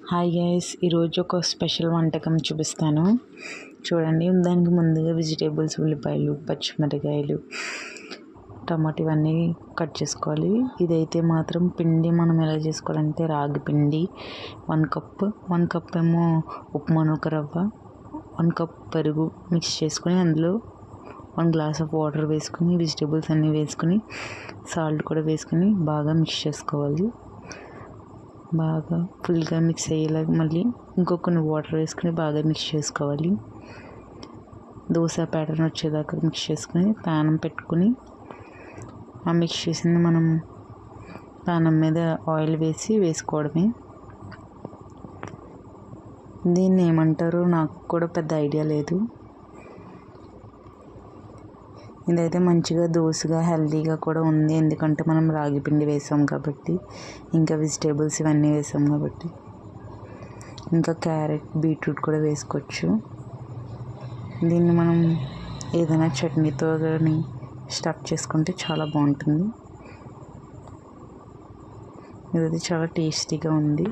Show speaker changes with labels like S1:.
S1: Hi guys, ఈరోజు ఒక special వంటకం చూపిస్తాను చూడండి. దానికి ముందుగా వెజిటేబుల్స్, ఉల్లిపాయలు, పచ్చిమిరపకాయలు, టమాటో ఇవన్నీ కట్ చేసుకోవాలి. ఇదైతే మాత్రం పిండి మనం ఎలా చేసుకోవాలంటే రాగి పిండి 1 కప్ ఏమో ఉప్మా నూక రవ్వ, 1 కప్ పెరుగు మిక్స్ చేసుకొని అందులో 1 గ్లాస్ ఆఫ్ వాటర్ వేసుకుని వెజిటేబుల్స్ అన్నీ వేసుకుని సాల్ట్ కూడా వేసుకుని బాగా మిక్స్ చేసుకోవాలి. బాగా ఫుల్గా మిక్స్ అయ్యేలాగా మళ్ళీ కొన్ని వాటర్ వేసుకుని బాగా మిక్స్ చేసుకోవాలి. దోశ ప్యాటర్న్ వచ్చేదాకా మిక్స్ చేసుకుని ప్యాన్ పెట్టుకుని ఆ మిక్స్ చేసింది మనం ప్యాన్ మీద ఆయిల్ వేసుకోవడమే. దీన్ని ఏమంటారో నాకు కూడా పెద్ద ఐడియా లేదు. ఇదైతే మంచిగా దోశగా హెల్తీగా కూడా ఉంది, ఎందుకంటే మనం రాగి పిండి వేసాం కాబట్టి, ఇంకా వెజిటేబుల్స్ ఇవన్నీ వేసాం కాబట్టి. ఇంకా క్యారెట్, బీట్రూట్ కూడా వేసుకోవచ్చు. దీన్ని మనం ఏదైనా చట్నీతో కానీ స్టఫ్ చేసుకుంటే చాలా బాగుంటుంది. ఇదైతే చాలా టేస్టీగా ఉంది.